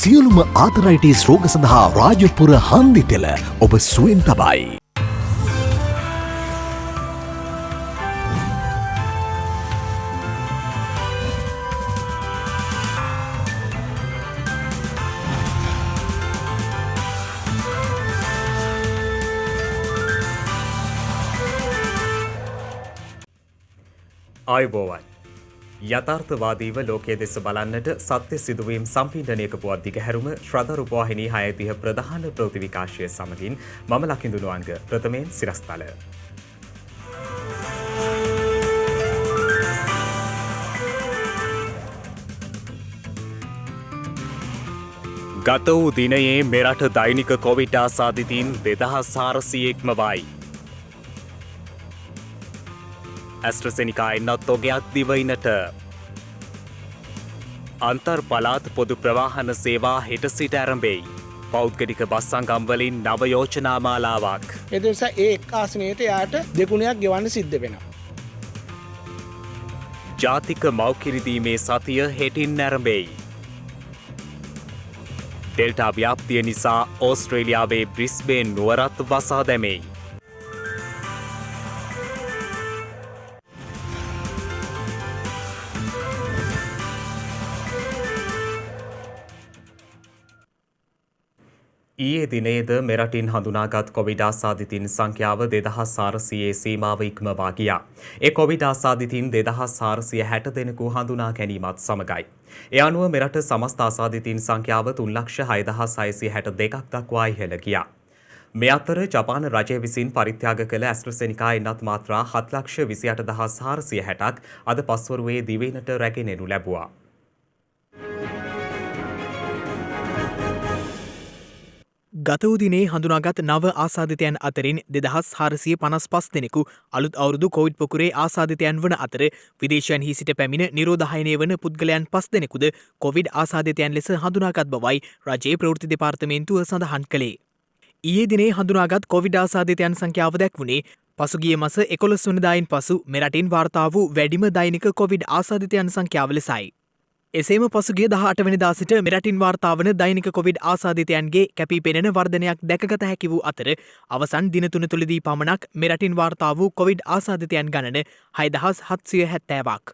සියලුම ආතරයිටිස් රෝග සඳහා රාජපුර හන්දි තෙල ඔබ සුවෙන් තබයි. ආයුබෝවන් යථාර්ථවාදීව ලෝකයේ දෙස බලන්නට සත්‍ය සිදුවීම් සම්පීඩනයක පුවත් දිගහැරුම ශ්‍රද්ධා රූපවාහිනී 630 ප්‍රධාන ප්‍රවෘත්ති විකාශය සමගින් මම ලකිඳුණු අංග ප්‍රථමයෙන් සිරස්තල. ගත වූ දිනයේ මෙරට දෛනික කොවිඩ් ආසාදිතයින් 2400 ඉක්මවයි. ඇස්ට්‍රසෙනිකා එන්නත් ඔගයක් දිවයිනට අන්තර් පළාත් පොදු ප්‍රවාහන සේවා හෙට සිට ඇරඹෙයි. පෞද්ගලික බස් සංගම්වලින් නව යෝජනා මාලාවක්. ඒ නිසා ඒ එක් ආසනයට යාට දෙගුණයක් ගෙවන්න සිද්ධ වෙනවා. ජාතික මව්කිරිදීමේ සතිය හෙටින් ඇරඹෙයි. ඩෙල්ටා ව්‍යාප්තිය නිසා ඕස්ට්‍රේලියාවේ බ්‍රිස්බේන් නුවරත් වසා දැමෙයි. ඊයේ දිනේද මෙරටින් හඳුනාගත් කොවිඩ් ආසාදිතයින් සංඛ්‍යාව 2400 සීමාව ඉක්මවා ගියා. ඒ කොවිඩ් ආසාදිතයින් 2460 දෙනෙකු හඳුනා ගැනීමත් සමගයි. ඒ අනුව මෙරට සමස්ත ආසාදිතයින් සංඛ්‍යාව 3,6662ක් දක්වා ඉහළ ගියා. මේ අතර ජපාන රජය විසින් පරිත්‍යාග කළ ඇස්ට්‍රසෙනිකා එන්නත් මාත්‍රා 7,28,460ක් අද පස්වරුවේ දිවයිනට රැගෙන එනු ලැබුවා. ගත වූ දිනේ හඳුනාගත් නව ආසාදිතයන් අතරින් 2455 දෙනෙකු අලුත් අවුරුදු කොවිඩ් පොකුරේ ආසාදිතයන් වන අතර විදේශයන්හි සිට පැමිණ නිරෝධායනය වන පුද්ගලයන් 5 දෙනෙකුද කොවිඩ් ආසාදිතයන් ලෙස හඳුනාගත් බවයි රජයේ ප්‍රවෘත්ති දෙපාර්තමේන්තුව සඳහන් කළේ. ඊයේ දිනේ හඳුනාගත් කොවිඩ් ආසාදිතයන් සංඛ්‍යාව දැක්වුණේ පසුගිය මාස 11 වෙනිදායින් පසු මෙරටින් වාර්තා වූ වැඩිම දෛනික කොවිඩ් ආසාදිතයන් සංඛ්‍යාව ලෙසයි. එසේම පසුගිය 18 වෙනිදා සිට මෙරටින් වාර්තා වන දෛනික කොවිඩ් ආසාදිතයන්ගේ කැපී පෙනෙන වර්ධනයක් දැකගත හැකි වූ අතර අවසන් දින 3 තුළදී පමණක් මෙරටින් වාර්තා වූ කොවිඩ් ආසාදිතයන් ගණන 6770ක්.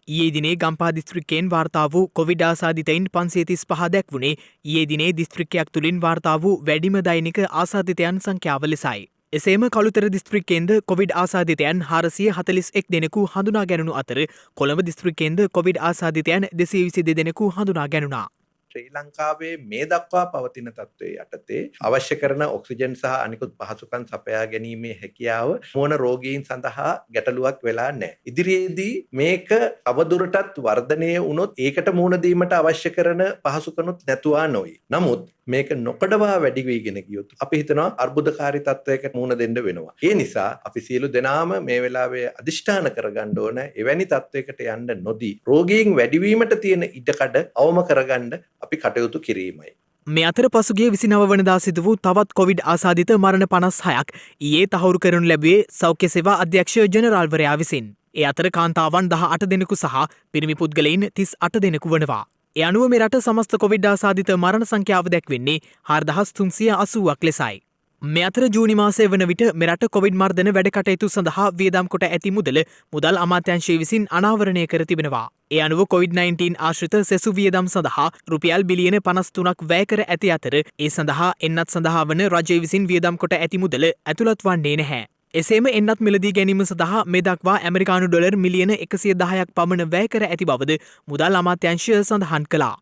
ඊයේ දිනේ ගම්පහ දිස්ත්‍රික්කයෙන් වාර්තා වූ කොවිඩ් ආසාදිතයින් 535 දැක්වුණේ ඊයේ දිනේ දිස්ත්‍රික්කයක් තුළින් වාර්තා වූ වැඩිම දෛනික ආසාදිතයන් සංඛ්‍යාව ලෙසයි. එසේම කළුතර දිස්ත්‍රික්කයෙන්ද කොවිඩ් ආසාදිතයන් 441 දෙනෙකු හඳුනා ගැනුණු අතර කොළඹ දිස්ත්‍රික්කයෙන්ද කොවිඩ් ආසාදිතයන් 222 දෙනෙකු හඳුනා ගැනුණා. ශ්‍රී ලංකාවේ මේ දක්වා පවතින තත්ත්වයේ යටතේ අවශ්‍ය කරන ඔක්සිජන් සහ අනිකුත් පහසුකම් සපයා ගැනීමේ හැකියාව මොන රෝගීන් සඳහා ගැටලුවක් වෙලා නැහැ. ඉදිරියේදී මේක තවදුරටත් වර්ධනය වුණොත් ඒකට මුහුණ දීමට අවශ්‍ය කරන පහසුකම්ත් නැතුවා නොවේ. නමුත් මේක නොකඩවා වැඩි වෙගෙන ගියොත් අපි හිතනවා අර්බුදකාරී තත්ත්වයකට මුහුණ දෙන්න වෙනවා. ඒ නිසා අපි සියලු දෙනාම මේ වෙලාවේ අදිෂ්ඨාන කරගන්න ඕන එවැනි තත්ත්වයකට යන්න නොදී රෝගීන් වැඩිවීමට තියෙන ඉඩකඩ අවම කරගන්න අපි කටයුතු කිරීමයි. මේ අතර පසුගිය 29 වනදා සිදු වූ තවත් කොවිඩ් ආසාදිත මරණ 56ක් ඊයේ තහවුරු කරනු ලැබුවේ සෞඛ්‍ය සේවා අධ්‍යක්ෂ ජෙනරාල්වරයා විසින්. ඒ අතර කාන්තාවන් 18 දෙනෙකු සහ පිරිමි පුද්ගලයින් 38 දෙනෙකු වනවා. ඒ අනුව මෙරට සමස්ත කොවිඩ් ආසාදිත මරණ සංඛ්‍යාව දැක්වෙන්නේ 4380ක් ලෙසයි. මේ අතර ජූනි මාසය වන විට මෙරට කොවිඩ් මර්ධන වැඩ කටයුතු සඳහා වියදම් කොට ඇති මුදල් අමාත්‍යාංශය විසින් අනාවරණය කර තිබෙනවා. ඒ අනුව කොවිඩ්-19 ආශ්‍රිත සෙසු වියදම් සඳහා රුපියල් බිලියන 53ක් වැය කර ඇති අතර ඒ සඳහා එන්නත් සඳහා වන රජය විසින් වියදම් කොට ඇති මුදල ඇතුළත් වන්නේ නැහැ. එසේම එන්නත් මිලදී ගැනීම සඳහා මේ දක්වා ඇමරිකානු ඩොලර් මිලියන 110ක් පමණ වැය කර ඇති බවද මුදල් අමාත්‍යාංශය සඳහන් කළා.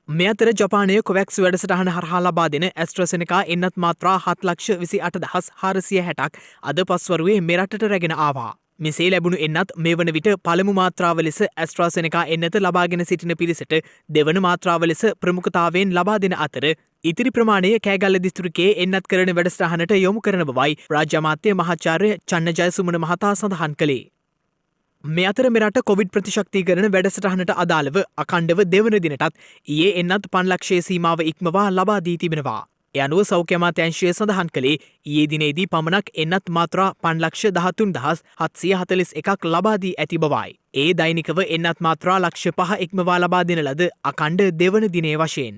මේ අතර ජපානය කොවැක්ස් වැඩසටහන හරහා ලබා දෙන ඇස්ට්‍රසෙනිකා එන්නත් මාත්‍රා 7,28,460ක් අද පස්වරුවේ මෙරටට රැගෙන ආවා. මෙසේ ලැබුණු එන්නත් මේ වන විට පළමු මාත්‍රාව ලෙස ඇස්ට්‍රාසෙනිකා එන්නත ලබාගෙන සිටින පිරිසට දෙවන මාත්‍රාව ලෙස ප්‍රමුඛතාවයෙන් ලබා දෙන අතර ඉතිරි ප්‍රමාණය කෑගල්ල දිස්ත්‍රික්කයේ එන්නත් කරන වැඩසටහනට යොමු කරන බවයි රාජ්‍ය අමාත්‍ය මහාචාර්ය චන්න ජයසුමන මහතා සඳහන් කළේ. මේ අතර මෙරට කොවිඩ් ප්‍රතිශක්තිකරණ වැඩසටහනට අදාළව අඛණ්ඩව දෙවන දිනටත් ඊයේ එන්නත් 5 ලක්ෂයේ සීමාව ඉක්මවා ලබා දී තිබෙනවා. ඒ අනුව සෞඛ්‍ය අමාත්‍යාංශය සඳහන් කළේ ඊයේ දිනේදී පමණක් එන්නත් මාත්‍රා 5,13,741ක් ලබා දී ඇති බවයි. ඒ දෛනිකව එන්නත් මාත්‍රා ලක්ෂ 5 ඉක්මවා ලබා දෙන ලද අඛණ්ඩ දෙවන දිනය වශයෙන්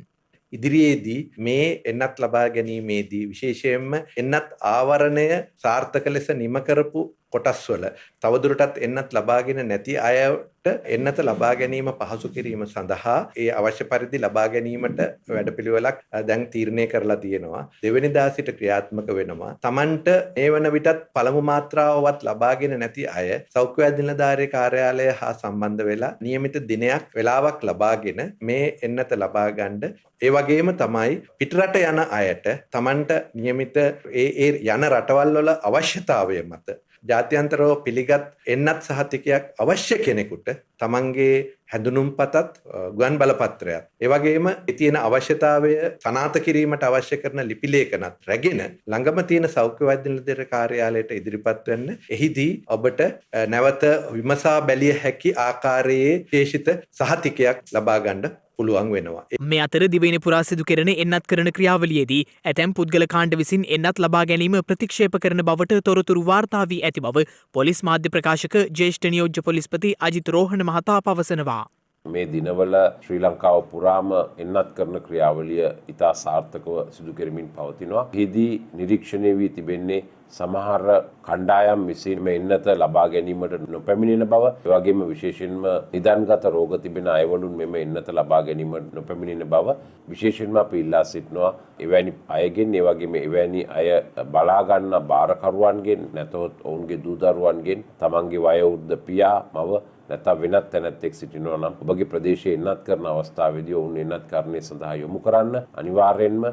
ඉදිරියේදී මේ එන්නත් ලබා ගැනීමේදී විශේෂයෙන්ම එන්නත් ආවරණය සාර්ථක ලෙස නිම කරපු කොටස්වල තවදුරටත් එන්නත් ලබාගෙන නැති අයට එන්නත ලබා ගැනීම පහසු කිරීම සඳහා ඒ අවශ්‍ය පරිදි ලබා ගැනීමට වැඩපිළිවෙලක් දැන් තීරණය කරලා තියෙනවා. දෙවෙනිදා සිට ක්‍රියාත්මක වෙනවා. Tamanට මේ වන විටත් පළමු මාත්‍රාවවත් ලබාගෙන නැති අය සෞඛ්‍ය නිලධාරී කාර්යාලය හා සම්බන්ධ වෙලා නියමිත දිනයක් වේලාවක් ලබාගෙන මේ එන්නත ලබා ගන්න. ඒ වගේම තමයි පිටරට යන අයට Tamanට නියමිත ඒ යන රටවල් වල අවශ්‍යතාවය මත ජාත්‍යන්තරව පිළිගත් එන්නත් සහතිකයක් අවශ්‍ය කෙනෙකුට තමන්ගේ හැඳුනුම්පතත් ගුවන් බලපත්‍රයත් ඒ වගේම තියෙන අවශ්‍යතාවය සනාථ කිරීමට අවශ්‍ය කරන ලිපි ලේඛනත් රැගෙන ළඟම තියෙන සෞඛ්‍ය වෛද්‍ය නිලධාරී කාර්යාලයට ඉදිරිපත් වෙන්න. එහිදී ඔබට නැවත විමසා බැලිය හැකි ආකාරයේ විශේෂිත සහතිකයක් ලබා ගන්න පුළුවන් වෙනවා. මේ අතර දිවයින පුරා සිදු කෙරෙන එන්නත් කරන ක්‍රියාවලියේදී ඇතැම් පුද්ගල කාණ්ඩ විසින් එන්නත් ලබා ගැනීම ප්‍රතික්ෂේප කරන බවට තොරතුරු වාර්තා වී ඇති බව පොලිස් මාධ්‍ය ප්‍රකාශක ජ්‍යෙෂ්ඨ නියෝජ්‍ය පොලිස්පති අජිත් රෝහණ මහතා පවසනවා. මේ දිනවල ශ්‍රී ලංකාව පුරාම එන්නත් කරන ක්‍රියාවලිය ඉතා සාර්ථකව සිදු කරමින් පවතිනවා. එහිදී නිරීක්ෂණය වී තිබෙන්නේ සමහර කණ්ඩායම් විසින් මේ එන්නත ලබා ගැනීමට නොපැමිණෙන බව, ඒ වගේම විශේෂයෙන්ම නිදන්ගත රෝග තිබෙන අයවලුන් මෙම එන්නත ලබා ගැනීමට නොපැමිණෙන බව විශේෂයෙන්ම අපි ඉල්ලා සිටිනවා. එවැනි අයගෙන්, ඒ වගේම එවැනි අය බලා ගන්න බාරකරුවන්ගෙන් නැතහොත් ඔවුන්ගේ දූ දරුවන්ගෙන් තමන්ගේ වයෝවෘද්ධ පියා මව නැත්නම් වෙනත් තැනැත්තෙක් සිටිනවා නම් ඔබගේ ප්‍රදේශයේ එන්නත් කරන අවස්ථාවේදී ඔවුන් එන්නත් කරන්නේ සඳහා යොමු කරන්න. අනිවාර්යෙන්ම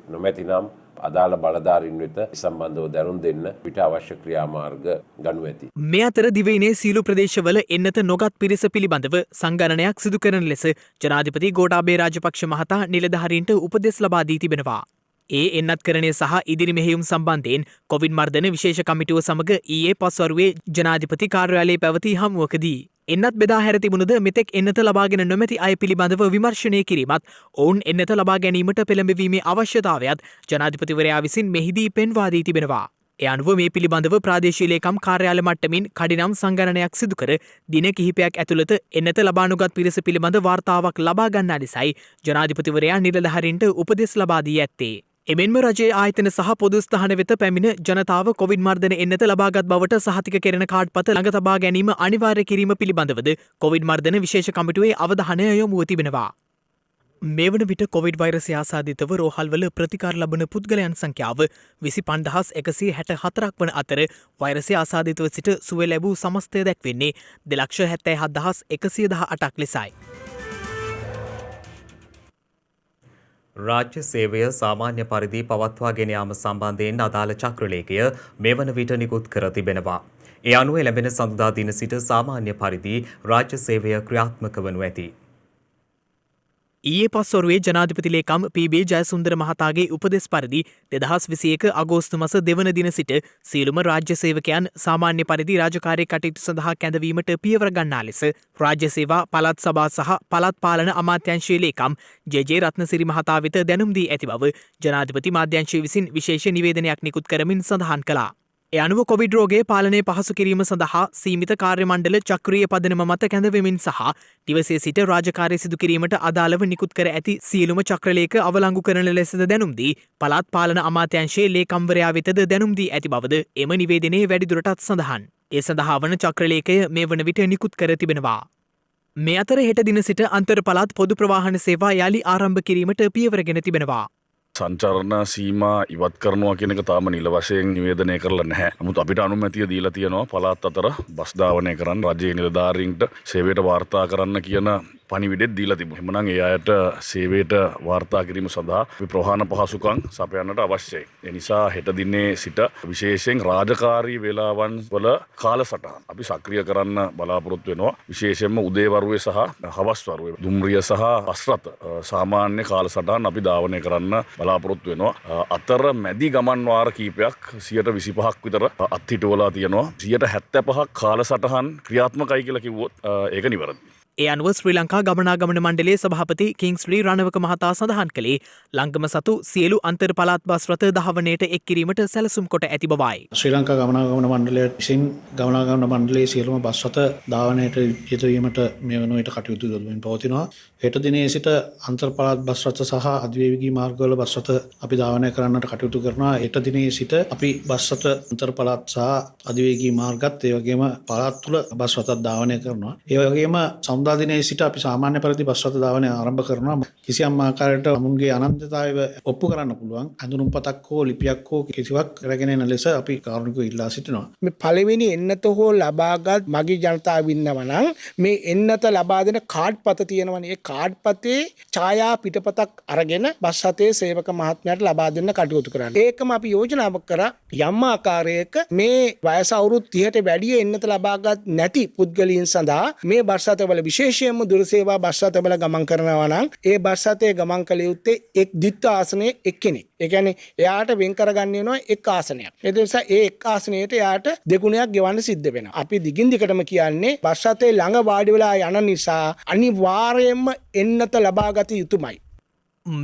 නොමැතිනම් අදාළ බලධාරීන් වෙත සම්බන්ධව දැනුම් දෙන්න පිට අවශ්‍ය ක්‍රියාමාර්ග ගනු ඇති. මේ අතර දිවයිනේ සීළු ප්‍රදේශවල එන්නත නොගත් පිරිස පිළිබඳව සංගණනයක් සිදු කරන ලෙස ජනාධිපති ගෝඨාභය රාජපක්ෂ මහතා නිලධාරීන්ට උපදෙස් ලබා දී තිබෙනවා. ඒ එන්නත්කරණය සහ ඉදිරි මෙහෙයුම් සම්බන්ධයෙන් කොවිඩ් මර්ධන විශේෂ කමිටුව සමග ඊයේ පස්වරුවේ ජනාධිපති කාර්යාලයේ පැවති හමුවකදී එන්නත් බෙදා හැර තිබුණද මෙතෙක් එන්නත ලබාගෙන නොමැති අය පිළිබඳව විමර්ශනය කිරීමත් ඔවුන් එන්නත ලබා ගැනීමට පෙළඹවීමේ අවශ්‍යතාවයත් ජනාධිපතිවරයා විසින් මෙහිදී පෙන්වා දී තිබෙනවා. ඒ අනුව මේ පිළිබඳව ප්‍රාදේශීය ලේකම් කාර්යාල මට්ටමින් කඩිනම් සංගණනයක් සිදු කර දින කිහිපයක් ඇතුළත එන්නත ලබා නොගත් පිරිස පිළිබඳ වාර්තාවක් ලබා ගන්නා ලෙසයි ජනාධිපතිවරයා නිලධාරීන්ට උපදෙස් ලබා දී ඇත්තේ. එමෙන්ම රජයේ ආයතන සහ පොදු ස්ථාන වෙත පැමිණ ජනතාව කොවිඩ් මර්ධන එන්නත ලබාගත් බවට සහතික කෙරෙන කාඩ්පත ළඟ තබා ගැනීම අනිවාර්ය කිරීම පිළිබඳවද කොවිඩ් මර්ධන විශේෂ කමිටුවේ අවධානය යොමුව තිබෙනවා. මේ වන විට කොවිඩ් වෛරසය ආසාදිතව රෝහල්වල ප්‍රතිකාර ලබන පුද්ගලයන් සංඛ්‍යාව 25,164ක් වන අතර වෛරසය ආසාදිතව සිට සුව ලැබූ සමස්තය දැක්වෙන්නේ 2,77,118ක් ලෙසයි. රාජ්‍ය සේවය සාමාන්‍ය පරිදි පවත්වාගෙන යාම සම්බන්ධයෙන් අදාළ චක්‍රලේඛය මෙවන විට නිකුත් කර තිබෙනවා. ඒ අනුව ලැබෙන සඳුදා දින සිට සාමාන්‍ය පරිදි රාජ්‍ය සේවය ක්‍රියාත්මක වනු ඇති. ඊයේ පස්වරුවේ ජනාධිපති ලේකම් පී.බී. ජයසුන්දර මහතාගේ උපදෙස් පරිදි 2021 අගෝස්තු මාස දෙවන දින සිට සියලුම රාජ්‍ය සේවකයන් සාමාන්‍ය පරිදි රාජකාරී කටයුතු සඳහා කැඳවීමට පියවර ගන්නා ලෙස රාජ්‍ය සේවා පළාත් සභා සහ පළාත් පාලන අමාත්‍යාංශයේ ලේකම් ජේ.ජේ. රත්නසිරි මහතා වෙත දැනුම් දී ඇති බව ජනාධිපති මාධ්‍යාංශය විසින් විශේෂ නිවේදනයක් නිකුත් කරමින් සඳහන් කළා. ඒ අනුව කොවිඩ් රෝගයේ පාලනය පහසු කිරීම සඳහා සීමිත කාර්ය මණ්ඩල චක්‍රීය පදනම මත කැඳවෙමින් සහ දිවසේ සිට රාජකාරී සිදු කිරීමට අදාළව නිකුත් කර ඇති සියලුම චක්‍රලේඛ අවලංගු කරන ලෙසද දැනුම් දී පළාත් පාලන අමාත්‍යාංශයේ ලේකම්වරයා වෙතද දැනුම් දී ඇති බවද එම නිවේදනයේ වැඩිදුරටත් සඳහන්. ඒ සඳහා වන චක්‍රලේඛය මේ වන විට නිකුත් කර තිබෙනවා. මේ අතර හෙට දින සිට අන්තර් පළාත් පොදු ප්‍රවාහන සේවා යාලි ආරම්භ කිරීමට පියවරගෙන තිබෙනවා. සංචරණ සීමා ඉවත් කරනවා කියන එක තාම නිල වශයෙන් නිවේදනය කරලා නැහැ. නමුත් අපිට අනුමැතිය දීලා තියෙනවා පළාත් අතර බස් ධාවනය කරන්න රජයේ නිලධාරීන්ට සේවයට වාර්තා කරන්න කියන පණිවිඩෙත් දීලා තිබුණා. එhmenan ඒ අයට සේවයට වාර්තා කිරීම සඳහා ප්‍රවාහන පහසුකම් සපයන්නට අවශ්‍යයි. ඒ නිසා හෙට දිනේ සිට විශේෂයෙන් රාජකාරී වේලාවන් වල කාලසටහන අපි සක්‍රිය කරන්න බලාපොරොත්තු වෙනවා. විශේෂයෙන්ම උදේවරුවේ සහ හවස් වරුවේ දුම්රිය සහ අස්රත සාමාන්‍ය කාලසටහන අපි ධාවනය කරන්න බලාපොරොත්තු වෙනවා. අතර මැදි ගමන් වාර කීපයක් 125ක් විතර අත්හිටුවලා තියෙනවා. 75ක් කාලසටහන් ක්‍රියාත්මකයි කියලා කිව්වොත් ඒක නිවැරදියි. ඒ අනුව ශ්‍රී ලංකා ගමනාගමන මණ්ඩලයේ සභාපති කිංස්ලි රණවක මහතා සඳහන් කළේ ලංගම සතු සියලු අන්තර් පළාත් බස් රථ ධාවනයට එක් කිරීමට සැලසුම් කොට ඇති බවයි. ශ්‍රී ලංකා ගමනාගමන මණ්ඩලය විසින් ගමනාගමන මණ්ඩලයේ සියලුම බස් රථ ධාවනයට යෙදවීමට මේ වන විට කටයුතු යොදමින් පවතිනවා. හෙට දිනේ සිට අන්තර් පළාත් බස් රථ සහ අධිවේගී මාර්ගවල බස් රථ අපි ධාවනය කරන්නට කටයුතු කරනවා. හෙට දිනේ සිට අපි බස් රථ අන්තර් පළාත් සහ අධිවේගී මාර්ගත් ඒ වගේම පළාත් තුල බස් රථ ධාවනය කරනවා. ඒ වගේම සමුදා දිනේ සිට අපි සාමාන්‍ය පරිදි බස් රථ ධාවනය ආරම්භ කරනවා. කිසියම් ආකාරයකට අමුන්ගේ අනන්‍යතාවය ඔප්පු කරන්න පුළුවන් අඳුනුම්පතක් හෝ ලිපියක් හෝ කිසිවක් රැගෙන එන ලෙස අපි කාරුණිකව ඉල්ලා සිටිනවා. මේ පළවෙනි එන්නත හෝ ලබාගත් මගේ ජනතාව ඉන්නව නම් මේ එන්නත ලබා දෙන කාඩ් පත තියෙනවනේ. ඒ කාඩ් පතේ ඡායා පිටපතක් අරගෙන බස් රථයේ සේවක මහත්මයාට ලබා දෙන්න කටයුතු කරන්න. ඒකම අපි යෝජනාවක් කරා යම් ආකාරයක මේ වයස අවුරුදු 30ට වැඩි එන්නත ලබාගත් නැති පුද්ගලයන් සඳහා මේ බස් රථවල විශේෂයෙන්ම දුරසේවා බස් රථවල ගමන් කරනවා නම් ඒ බස් රථයේ ගමන් කළ යුත්තේ එක් ද්විත්ව ආසනයේ එක්කෙනෙක්. ඒ කියන්නේ එයාට වෙන් කරගන්න වෙනවා එක් ආසනයක්. ඒ නිසා ඒ එක් ආසනයට එයාට දෙගුණයක් ගෙවන්න සිද්ධ වෙනවා. අපි දිගින් දිගටම කියන්නේ බස් රථයේ ළඟ වාඩි වෙලා යන නිසා අනිවාර්යයෙන්ම එන්නත ලබාගත යුතුමයි.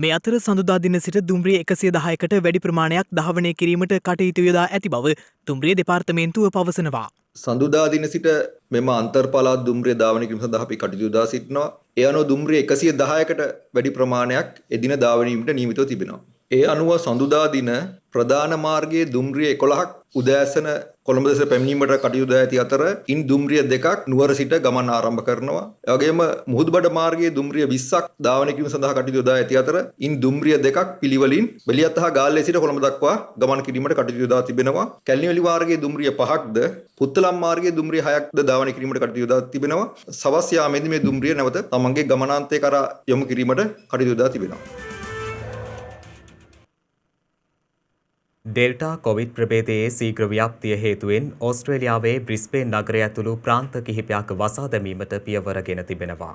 මේ අතර සඳුදා දින සිට දුම්රිය 110කට වැඩි ප්‍රමාණයක් ධාවනය කිරීමට කටයුතු යොදා ඇති බව දුම්රිය දෙපාර්තමේන්තුව පවසනවා. සඳුදා දින සිට මෙම අන්තර් පළාත් දුම්රිය ධාවනය කිරීම සඳහා අපි කටයුතු යොදා සිටිනවා. ඒ අනුව දුම්රිය 110කට වැඩි ප්‍රමාණයක් එදින ධාවනය වීමට නියමිතව තිබෙනවා. ඒ අනුව සඳුදා දින ප්‍රධාන මාර්ගයේ දුම්රිය 11ක් උදෑසන කොළඹ දෙස පැමිණීමට කටයුතු ඇති අතර ඉන් දුම්රිය 2ක් නුවර සිට ගමන් ආරම්භ කරනවා. ඒ වගේම මුහුදුබඩ මාර්ගයේ දුම්රිය 20ක් ධාවනය කිරීම සඳහා කටයුතු යොදා ඇති අතර ඉන් දුම්රිය 2ක් පිළිවෙලින් බෙලියත් හා ගාල්ලේ සිට කොළඹ දක්වා ගමන් කිරීමට කටයුතු යොදා තිබෙනවා. කැලණිවැලි මාර්ගයේ දුම්රිය 5ක්ද පුත්තලම් මාර්ගයේ දුම්රිය 6ක්ද ධාවනය කිරීමට කටයුතු යොදා තිබෙනවා. සවස් යාමේදී මේ දුම්රිය නැවත තමන්ගේ ගමනාන්තය කරා යොමු කිරීමට කටයුතු යොදා තිබෙනවා. ඩෙල්ටා කොවිඩ් ප්‍රභේදයේ සීඝ්‍ර ව්‍යාප්තිය හේතුවෙන් ඕස්ට්‍රේලියාවේ බ්‍රිස්බේන් නගරය ඇතුළු ප්‍රාන්ත කිහිපයක් වසා දැමීමට පියවරගෙන තිබෙනවා.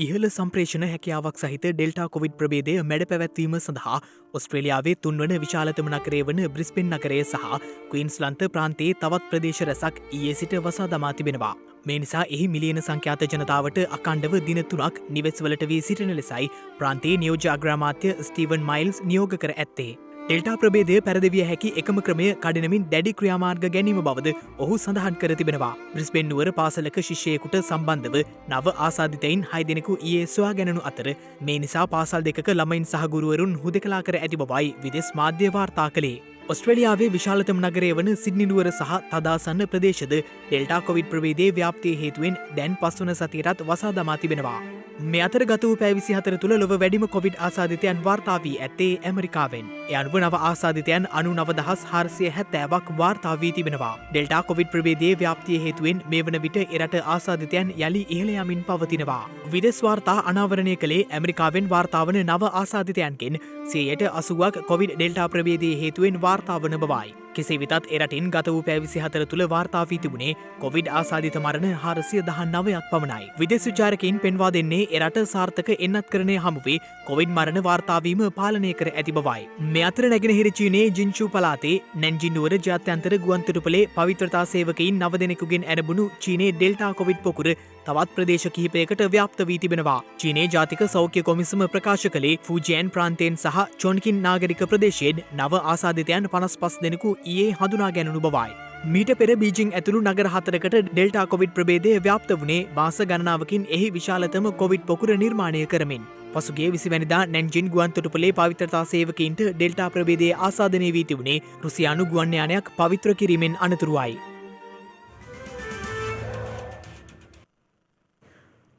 ඉහළ සම්ප්‍රේෂණ හැකියාවක් සහිත ඩෙල්ටා කොවිඩ් ප්‍රභේදය මැඩ පැවැත්වීම සඳහා ඔස්ට්‍රේලියාවේ තුන්වන විශාලතම නගරය වන බ්‍රිස්බේන් නගරය සහ ක්වීන්ස්ලන්ත ප්‍රාන්තයේ තවත් ප්‍රදේශ රැසක් ඊයේ සිට වසා දමා තිබෙනවා. මේ නිසා එහි මිලියන සංඛ්‍යාත ජනතාවට අකණ්ඩව දින 3ක් නිවෙස්වලට වී සිටින ලෙසයි ප්‍රාන්තයේ නියෝජ්‍ය අග්‍රාමාත්‍ය ස්ටීවන් මයිල්ස් නියෝග කර ඇත්තේ. ඩෙල්ටා ප්‍රභේදය පැරදවිය හැකි එකම ක්‍රමය කඩනමින් දැඩි ක්‍රියාමාර්ග ගැනීම බවද ඔහු සඳහන් කර තිබෙනවා. බ්‍රිස්බේන් නුවර පාසලක ශිෂ්‍යයෙකුට සම්බන්ධව නව ආසාදිතයින් 6 දෙනෙකු ඊයේ සොයා ගැනුණු අතර මේ නිසා පාසල් දෙකක ළමයින් සහ ගුරුවරුන් හුදෙකලා කර ඇති බවයි විදෙස් මාධ්‍ය වාර්තා කළේ. ඔස්ට්‍රේලියාවේ විශාලතම නගරය වන සිඩ්නි නුවර සහ තදාසන්න ප්‍රදේශද ඩෙල්ටා කොවිඩ් ප්‍රභේදයේ ව්‍යාප්තිය හේතුවෙන් දැන් පස්වන සතියටත් වසා දමා තිබෙනවා. මේ අතර ගත වූ පැය 24 තුළ ලොව වැඩිම කොවිඩ් ආසාදිතයන් වාර්තා වී ඇත්තේ ඇමරිකාවෙන්. ඒ අනුව නව ආසාදිතයන් 99470ක් වාර්තා වී තිබෙනවා. ඩෙල්ටා කොවිඩ් ප්‍රභේදයේ ව්‍යාප්තිය හේතුවෙන් මේ වන විට එරට ආසාදිතයන් යලි ඉහළ යමින් පවතිනවා. විදෙස් වාර්තා අනාවරණය කළේ ඇමරිකාවෙන් වාර්තා වන නව ආසාදිතයන්ගෙන් 80%ක් කොවිඩ් ඩෙල්ටා ප්‍රභේදයේ හේතුවෙන් වාර්තා වන බවයි. කෙසේ වෙතත් එරටින් ගත වූ පැය 24 තුළ වාර්තා වී තිබුණේ කොවිඩ් ආසාදිත මරණ 419ක් පමණයි. විදේශ විචාරකයින් පෙන්වා දෙන්නේ එරට සාර්ථක එන්නත්කරණය හමුවේ කොවිඩ් මරණ වාර්තා වීම පාලනය කර ඇති බවයි. මේ අතර නැගෙනහිර චීනයේ ජින්චු පළාතේ නැන්ජින් නුවර ජාත්‍යන්තර ගුවන්තොටුපළේ පවිත්‍රතා සේවකයින් 9 දෙනෙකුගෙන් ඇරඹුණු චීනයේ ඩෙල්ටා කොවිඩ් පොකුර තවත් ප්‍රදේශ කිහිපයකට ව්‍යාප්ත වී තිබෙනවා. චීනයේ ජාතික සෞඛ්‍ය කොමිසම ප්‍රකාශ කළේ ෆූජියන් ප්‍රාන්තයෙන් සහ චොන්කින් නාගරික ප්‍රදේශයෙන් නව ආසාදිතයන් 55 දෙනෙකු ඊයේ හඳුනා ගැනුණු බවයි. මීට පෙර බීජිං ඇතුළු නගර 4කට ඩෙල්ටා කොවිඩ් ප්‍රභේදය ව්‍යාප්ත වුණේ මාස ගණනාවකින් එහි විශාලතම කොවිඩ් පොකුර නිර්මාණය කරමින්. පසුගිය 20 වැනිදා නැන්ජින් ගුවන්තොටුපළේ පවිත්‍රතා සේවකයින්ට ඩෙල්ටා ප්‍රභේදයේ ආසාදනය වී තිබුණේ රුසියානු ගුවන් යානයක් පවිත්‍ර කිරීමෙන් අනතුරුවයි.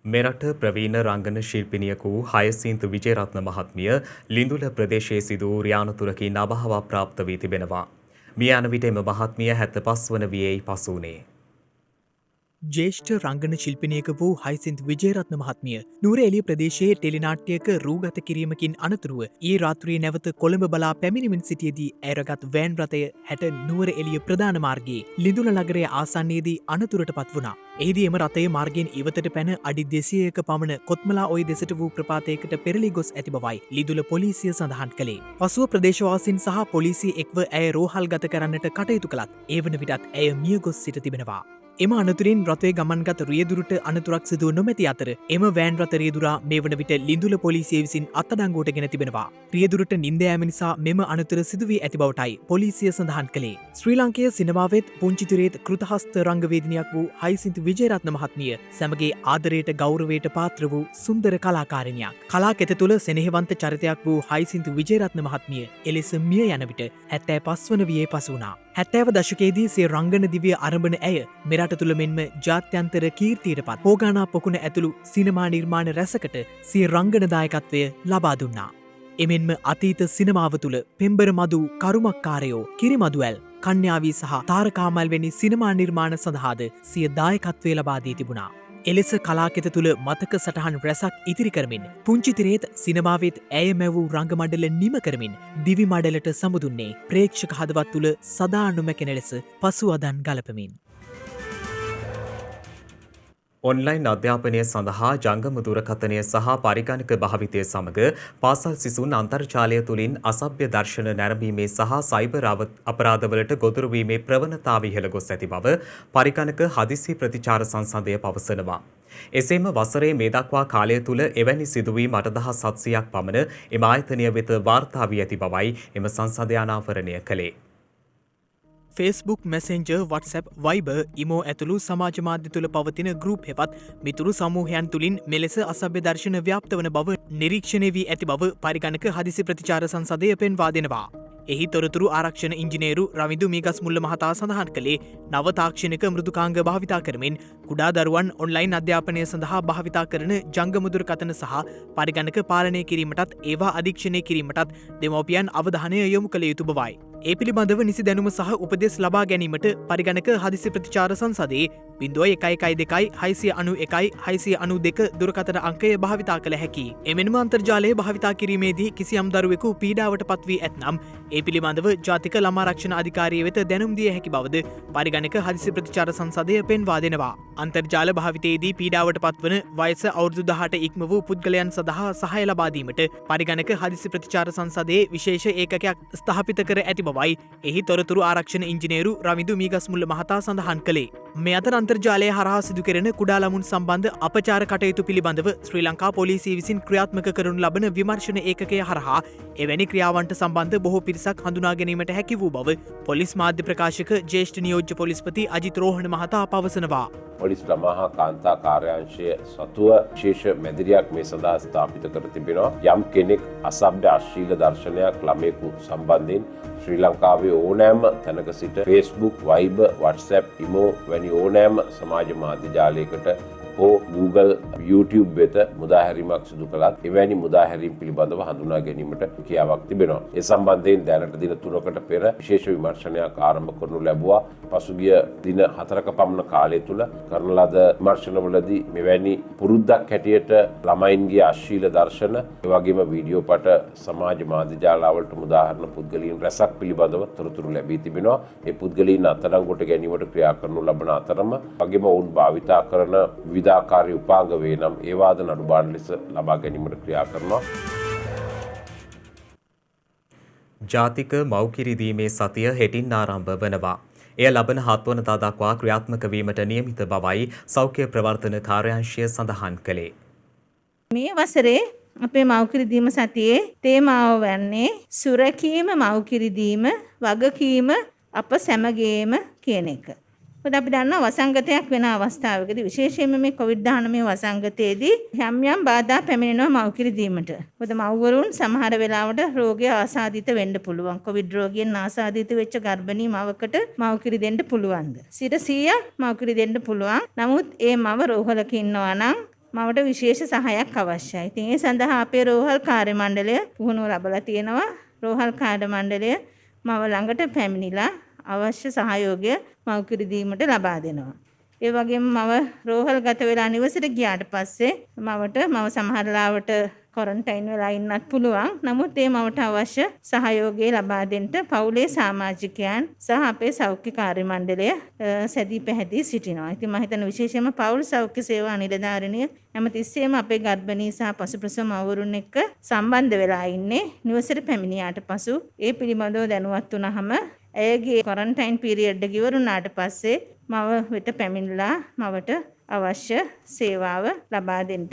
මෙරට ප්‍රවීණ රංගන ශිල්පිනියකු හයසින්ත විජේරත්න මහත්මිය ලිඳුල ප්‍රදේශයේ සිදු රියානතුරකින් අභාව ප්‍රාප්ත වී තිබෙනවා. මිය යන විට එම මහත්මිය 75 වන වියේයි පසු වුණේ. ජේෂ්ඨ රංගන ශිල්පිනියක වූ හයිසින්ත් විජේරත්න මහත්මිය නුවරඑළිය ප්‍රදේශයේ ටෙලිනාට්‍යයක රූගත කිරීමකින් අනතුරුව ඊ රාත්‍රියේ නැවත කොළඹ බලා පැමිණෙමින් සිටියේදී ඇරගත් වෑන් රථය 60 නුවරඑළිය ප්‍රධාන මාර්ගයේ ලිඳුල නගරය ආසන්නයේදී අනතුරටපත් වුණා. එහිදී එම රථය මාර්ගයෙන් ඉවතට පැන අඩි 200ක පමණ කොත්මලා ඔය දෙසට වූ ප්‍රපාතයකට පෙරළී ගොස් ඇති බවයි ලිඳුල පොලිසිය සඳහන් කළේ. පසුව ප්‍රදේශවාසීන් සහ පොලිසිය එක්ව ඇය රෝහල්ගත කරන්නට කටයුතු කළත් ඒ වන විටත් ඇය මිය ගොස් සිට තිබෙනවා. එම අනතුරින් රථය ගමන්ගත රියදුරට අනතුරක් සිදුව නොමැති අතර එම වෑන් රථ රියදුරා මේ වන විට ලිඳුල පොලිසිය විසින් අත්අඩංගුවට ගෙන තිබෙනවා. රියදුරට නින්ද යාම නිසා මෙම අනතුර සිදුවී ඇති බවටයි පොලිසිය සඳහන් කළේ. ශ්‍රී ලාංකේය සිනමාවෙත් පුංචිතිරේත් කෘතහස්ත රංගවේදිනියක් වූ හයිසින්ත විජේරත්න මහත්මිය සමගේ ආදරයට ගෞරවයට පාත්‍ර වූ සුන්දර කලාකාරිනියක්. කලාකෙත තුළ සෙනෙහවන්ත චරිතයක් වූ හයිසින්ත විජේරත්න මහත්මිය එලෙස මිය යන විට 75 වන වියේ පසු වුණා. 70 දශකයේදී සිය රංගන දිවිය අරඹන ඇය මෙරට තුළ මෙන්ම ජාත්‍යන්තර කීර්තියට පත් හෝගානා පොකුණ ඇතුළු සිනමා නිර්මාණ රැසකට සිය රංගන දායකත්වය ලබා දුන්නා. එමෙන්ම අතීත සිනමාව තුළ පෙම්බර මදු කරුමක්කාරයෝ කිරිමදුවැල් කන්‍යාවී සහ තාරකාමල් වැනි සිනමා නිර්මාණ සඳහාද සිය දායකත්වය ලබා දී තිබුණා. එලෙස කලාකෙත තුළ මතක සටහන් රැසක් ඉතිරි කරමින් පුංචිතිරේත් සිනමාවෙත් ඇය මැවූ රංගමඩල නිම කරමින් දිවි මඩලට සමුදුන්නේ ප්‍රේක්ෂක හදවත් තුළ සදා නොමැකෙන ලෙස පසුවදන් ගලපමින්. ඔන්ලයින් අධ්‍යාපනය සඳහා ජංගම දුරකථනය සහ පරිගණක භාවිතය සමග පාසල් සිසුන් අන්තර්ජාලය තුළින් අසභ්‍ය දර්ශන නැරඹීමේ සහ සයිබර් අපරාධවලට ගොදුරුවීමේ ප්‍රවණතාව ඉහළ ගොස් ඇති බව පරිගණක හදිසි ප්‍රතිචාර සංසදය පවසනවා. එසේම වසරේ මේ දක්වා කාලය තුළ එවැනි සිදුවීම් 8700ක් පමණ එම ආයතනය වෙත වාර්තා වී ඇති බවයි එම සංසදය අනාවරණය කළේ. Facebook Messenger, WhatsApp, Viber, ඉමෝ ඇතුළු සමාජ මාධ්‍ය තුළ පවතින ගෲප් හෙවත් මිතුරු සමූහයන් තුළින් මෙලෙස අසභ්‍ය දර්ශන ව්‍යාප්ත වන බව නිරීක්ෂණය වී ඇති බව පරිගණක හදිසි ප්‍රතිචාර සංසදය පෙන්වා දෙනවා. එහි තොරතුරු ආරක්ෂණ ඉංජිනේරු රවිදු මීගස්මුල්ල මහතා සඳහන් කළේ නව තාක්ෂණික මෘදුකාංග භාවිතා කරමින් කුඩා දරුවන් ඔන්ලයින් අධ්‍යාපනය සඳහා භාවිතා කරන ජංගම දුරකථන සහ පරිගණක පාලනය කිරීමටත් ඒවා අධීක්ෂණය කිරීමටත් දෙමව්පියන් අවධානය යොමු කළ යුතු බවයි. ඒ පිළිබඳව නිසි දැනුම සහ උපදෙස් ලබා ගැනීමට පරිගණක හදිසි ප්‍රතිචාර සංසදයේ 0112/691/692 දුරකථන අංකය භාවිතා කළ හැකි. එමෙන්ම අන්තර්ජාලය භාවිතා කිරීමේදී කිසියම් දරුවෙකු පීඩාවට පත්වී ඇතනම් ඒ පිළිබඳව ජාතික ළමා ආරක්ෂණ අධිකාරිය වෙත දැනුම් දිය හැකි බවද පරිගණක හදිසි ප්‍රතිචාර සංසදය පෙන්වා දෙනවා. අන්තර්ජාල භාවිතයේදී පීඩාවට පත්වන වයස අවුරුදු 18 ඉක්ම වූ පුද්ගලයන් සඳහා සහාය ලබා දීමට පරිගණක හදිසි ප්‍රතිචාර සංසදයේ විශේෂ ඒකකයක් ස්ථාපිත කර ඇති බවයි එහි තොරතුරු ආරක්ෂණ ඉංජිනේරු රවිදු මීගස්මුල්ල මහතා සඳහන් කළේ. මේ අතර අන්තර්ජාලය හරහා සිදු කෙරෙන කුඩා ළමුන් සම්බන්ධ අපචාර කටයුතු පිළිබඳව ශ්‍රී ලංකා පොලිසිය විසින් ක්‍රියාත්මක කරනු ලබන විමර්ශන ඒකකය හරහා එවැනි ක්‍රියාවන්ට සම්බන්ධ බොහෝ පිරිසක් හඳුනා ගැනීමට හැකි වූ බව පොලිස් මාධ්‍ය ප්‍රකාශක ජ්‍යෙෂ්ඨ නියෝජ්‍ය පොලිස්පති අජිත් රෝහණ මහතා පවසනවා. පොලිස් ළමා හා කාන්තා කාර්යාංශය සතුව විශේෂ මැදිරියක් මේ සඳහා ස්ථාපිත කර තිබෙනවා. යම් කෙනෙක් අසභ්‍ය අශ්ලීල දර්ශනයක් ළමයෙකු සම්බන්ධයෙන් ශ්‍රී ලංකාවේ ඕනෑම තැනක සිට Facebook, Viber, WhatsApp, imo වැනි ඕනෑම සමාජ මාධ්‍ය ජාලයකට හෝ Google, YouTube වෙත මුදාහැරීමක් සිදු කළත් එවැනි මුදාහැරීම් පිළිබඳව හඳුනා ගැනීමට හැකියාවක් තිබෙනවා. ඒ සම්බන්ධයෙන් දැනට දින 3කට පෙර විශේෂ විමර්ශනයක් ආරම්භ කරනු ලැබුවා. පසුගිය දින 4ක පමණ කාලය තුල කරන ලද විමර්ශනවලදී මෙවැනි පුරුද්දක් හැටියට ළමයින්ගේ අශ්ලීල දර්ශන, ඒ වගේම වීඩියෝ පට සමාජ මාධ්‍ය ජාලවලට මුදාහරන පුද්ගලයන් රැසක් පිළිබඳව තොරතුරු ලැබී තිබෙනවා. ඒ පුද්ගලයන් අත්අඩංගුවට ගැනීමට ක්‍රියා කරනු ලබන අතරම වගේම ඔවුන් භාවිතා කරන විවිධාකාරී උපාංග වේ නම් ඒවාද නඩු බාණ්ඩ ලෙස ලබා ගැනීමට ක්‍රියා කරනවා. ජාතික මව්කිරි දීමේ සතිය හෙටින් ආරම්භ වනවා. එය ලබන 7 වනදා දක්වා ක්‍රියාත්මක වීමට නියමිත බවයි සෞඛ්‍ය ප්‍රවර්තන කාර්යාංශය සඳහන් කළේ. මේ වසරේ අපේ මව්කිරි දීම සතියේ තේමාව වන්නේ සුරකීම මව්කිරි දීම වගකීම අප සැමගේම කියන එක. මොකද අපි දන්නවා වසංගතයක් වෙන අවස්ථාවකදී විශේෂයෙන්ම මේ COVID-19 වසංගතයේදී යම් බාධා පැමිණෙනවා මව්කිරි දීමට. මොකද මව්වරුන් සමහර වෙලාවට රෝගය ආසාදිත වෙන්න පුළුවන්. COVID රෝගයෙන් ආසාදිත වෙච්ච ගර්භණී මවකට මව්කිරි දෙන්න පුළුවන්ද? 100% මව්කිරි දෙන්න පුළුවන්. නමුත් ඒ මව රෝහලක ඉන්නවා නම් මවට විශේෂ සහායක් අවශ්‍යයි. ඉතින් ඒ සඳහා අපේ රෝහල් කාර්ය මණ්ඩලය පුහුණුව ලැබලා තියෙනවා. රෝහල් කාර්ය මණ්ඩලය මව ළඟට පැමිණිලා අවශ්‍ය සහයෝගය මව්කිරි දීමට ලබා දෙනවා. ඒ වගේම මව රෝහල් ගත වෙලා නිවසට ගියාට පස්සේ මව සමහර ලාවට ක්වොරන්ටයින් වෙලා ඉන්නත් පුළුවන්. නමුත් ඒ මවට අවශ්‍ය සහයෝගය ලබා දෙන්න පවුලේ සමාජිකයන් සහ අපේ සෞඛ්‍ය කාර්ය මණ්ඩලය සැදී පැහැදී සිටිනවා. ඉතින් මම හිතන විශේෂයෙන්ම පවුල් සෞඛ්‍ය සේවා නිලධාරිනිය හැමතිස්සෙම අපේ ගර්භණී සහ පසුප්‍රසව මව්වරුන් එක්ක සම්බන්ධ වෙලා ඉන්නේ. නිවසට පැමිණියාට පසු ඒ පිළිබඳව දැනුවත් වුණාම ඇයගේ කොරන්ටයින් පීරියඩ් එක ඉවරුණාට පස්සේ මව වෙත පැමිණලා මවට අවශ්‍ය සේවාව ලබා දෙන්න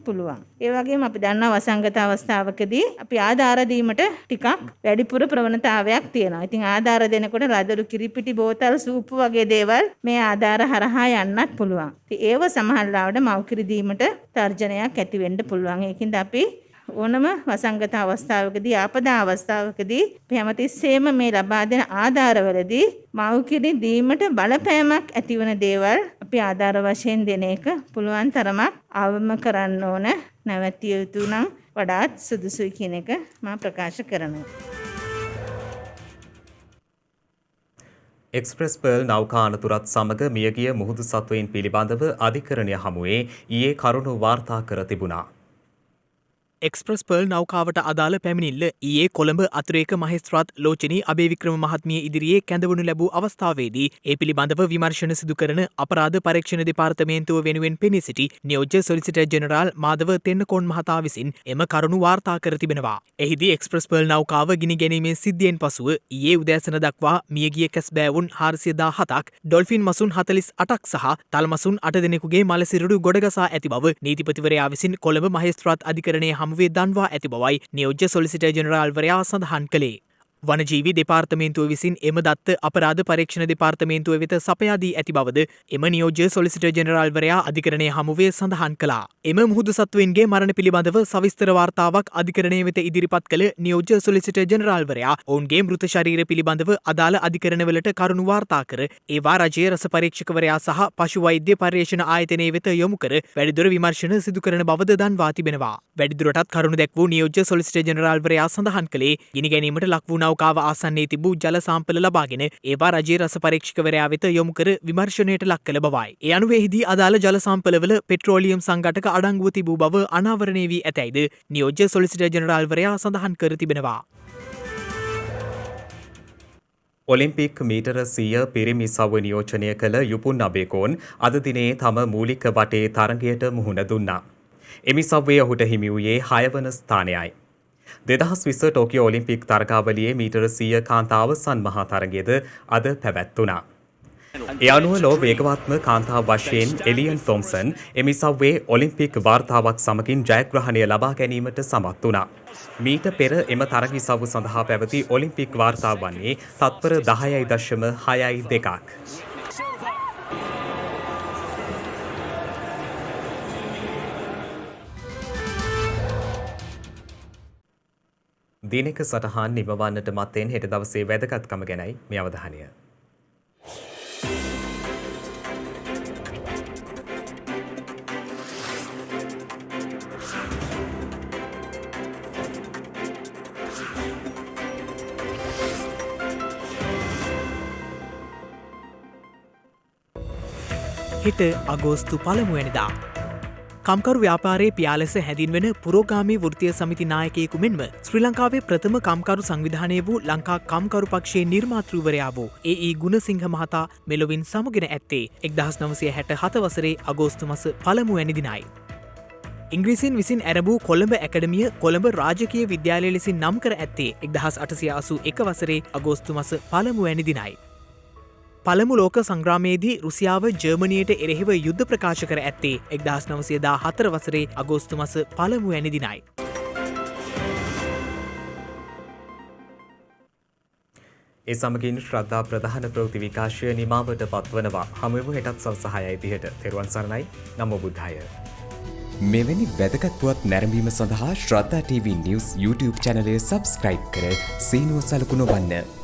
පුළුවන්. ඒ වගේම අපි දන්නා වසංගත අවස්ථාවකදී අපි ආධාර දීමට ටිකක් වැඩිපුර ප්‍රවණතාවයක් තියෙනවා. ඉතින් ආධාර දෙනකොට ලදරු කිරිපිටි බෝතල් සූප් වගේ දේවල් මේ ආධාර හරහා යන්නත් පුළුවන්. ඉතින් ඒව සමහර ලාවට මව්කිරි දීමට තර්ජනයක් ඇති වෙන්න පුළුවන්. ඒකින්ද අපි ඕනම වසංගත අවස්ථාවකදී ආපදා අවස්ථාවකදී අපි හැමතිස්සෙම මේ ලබා දෙන ආධාරවලදී මව්කිරි දීමට බලපෑමක් ඇතිවන දේවල් අපි ආධාර වශයෙන් දෙන එක පුළුවන් තරමක් අවම කරන්න ඕන, නැවතිය යුතු නම් වඩාත් සුදුසුයි කියන එක මම ප්‍රකාශ කරනවා. එක්ස්ප්‍රස් පර්ල් නෞකා අනතුරත් සමග මියගිය මුහුදු සත්වයින් පිළිබඳව අධිකරණය හමුවේ ඊයේ කරුණු වාර්තා කර තිබුණා. එක්ස්ප්‍රස් පර්ල් නෞකාවට අදාළ පැමිණිල්ල ඊයේ කොළඹ අතිරේක මහේස්ත්‍රාත් ලෝචනී අබේවික්‍රම මහත්මිය ඉදිරියේ කැඳවනු ලැබූ අවස්ථාවේදී ඒ පිළිබඳව විමර්ශන සිදු කරන අපරාධ පරීක්ෂණ දෙපාර්තමේන්තුව වෙනුවෙන් පෙනී සිටි නියෝජ්‍ය සොලිසිටර් ජෙනරාල් මාධව තෙන්නකෝන් මහතා විසින් එම කරුණු වාර්තා කර තිබෙනවා. එහිදී එක්ස්ප්‍රස් පර්ල් නෞකාව ගිනි ගැනීමේ සිද්ධියෙන් පසුව ඊයේ උදෑසන දක්වා මියගිය කැස්බෑවුන් 417ක්, ඩොල්ෆින් මසුන් 48ක් සහ තල් මසුන් 8 දෙනෙකුගේ මලසිරුඩු ගොඩගසා ඇති බව නීතිපතිවරයා විසින් කොළඹ මහේස්ත්‍රාත් අධිකරණයේ හමුවේ දන්වා ඇති බවයි නියෝජ්‍ය සොලිසිටර් ජෙනරාල්වරයා සඳහන් කළේ. වනජීවි දෙපාර්තමේන්තුව විසින් එම දත්ත අපරාධ පරීක්ෂණ දෙපාර්තමේන්තුව වෙත සපයා දී ඇති බවද එම නියෝජ්‍ය සොලිසිටර් ජෙනරාල්වරයා අධිකරණයේ හමුවේ සඳහන් කළා. එම මුහුදු සත්වයින්ගේ මරණ පිළිබඳව සවිස්තර වාර්තාවක් අධිකරණය වෙත ඉදිරිපත් කළ නියෝජ්‍ය සොලිසිටර් ජෙනරාල්වරයා ඔවුන්ගේ මෘත ශරීර පිළිබඳව අදාළ අධිකරණවලට කරුණු වාර්තා කර ඒවා රජයේ රස පරීක්ෂකවරයා සහ පශු වෛද්‍ය පර්යේෂණ ආයතනයේ වෙත යොමු කර වැඩිදුර විමර්ශන සිදු කරන බවද දන්වා තිබෙනවා. වැඩිදුරටත් කරුණු දැක්වූ නියෝජ්‍ය සොලිසිටර් ජෙනරාල්වරයා සඳහන් කළේ ගිනි ගැනීමට ලක් වූ නෞකාව ආසන්නයේ තිබූ ජල සාම්පල ලබාගෙන ඒවා රජයේ රස පරීක්ෂකවරයා වෙත යොමු කර විමර්ශනයට ලක් කළ බවයි. ඒ අනුව එහිදී අදාළ ජල සාම්පලවල පෙට්‍රෝලියම් සංඝටක අඩංගුව තිබූ බව අනාවරණය වී ඇතැයිද නියෝජ්‍ය සොලිසිටර් ජෙනරාල්වරයා සඳහන් කර තිබෙනවා. ඔලිම්පික් මීටර 100 පිරිමි සව්ව නියෝජනය කළ යුපුන් අබේකෝන් අද දිනේ තම මූලික වටේ තරගයට මුහුණ දුන්නා. එමිසව්වේ ඔහුට හිමි වූයේ 6 වන ස්ථානයයි. 2020 ටෝකියෝ ඔලිම්පික් තරගාවලියේ මීටර 100 කාන්තා අවසන් මහා තරගයේද අද පැවැත්වුණා. ඒ අනුව ලෝ වේගවත්ම කාන්තා වශයෙන් එලියන් තොම්සන් එමිසව්වේ ඔලිම්පික් වාර්තාවක් සමගින් ජයග්‍රහණය ලබා ගැනීමට සමත් වුණා. මීට පෙර එම තරග ඉසව්ව සඳහා පැවති ඔලිම්පික් වාර්තාව වන්නේ තත්පර 10.62ක්. දිනක සටහන් නිමවන්නට මත්තෙන් හෙට දවසේ වැදගත්කම ගැනයි මේ අවධානය. හෙට අගෝස්තු 1 වෙනිදා කම්කරු ව්‍යාපාරයේ පියාලෙස හැඳින්වෙන පුරෝගාමී වෘත්තීය සමිති නායකයෙකු මෙන්ම ශ්‍රී ලංකාවේ ප්‍රථම කම්කරු සංවිධානය වූ ලංකා කම්කරු පක්ෂයේ නිර්මාතෘවරයා වූ ඒ ගුණසිංහ මහතා මෙලොවින් සමුගෙන ඇත්තේ 1967 වසරේ අගෝස්තු මස 1 වැනි දිනයි. ඉංග්‍රීසින් විසින් ඇරඹූ කොළඹ ඇකඩමිය කොළඹ රාජකීය විද්‍යාලය ලෙසින් නම් කර ඇත්තේ 1881 වසරේ අගෝස්තු මස 1 වැනි දිනයි. පළමු ලෝක සංග්‍රාමයේදී රුසියාව ජර්මනියට එරෙහිව යුද්ධ ප්‍රකාශ කර ඇත්තේ 1914 වසරේ අගෝස්තු මස 1 වැනි දිනයි. ඒ සමගින් ශ්‍රද්ධා ප්‍රධාන ප්‍රවෘත්ති විකාශය නිමාවට පත්වනවා. හමුවෙමු හෙටත් සවස් 6:30ට. තෙරුවන් සරණයි. නමෝ බුද්ධාය. මෙවැනි වැදගත් පුවත් නැරඹීම සඳහා ශ්‍රද්ධා TV News YouTube channel එක subscribe කර සීනුව සලකුණ වන්න.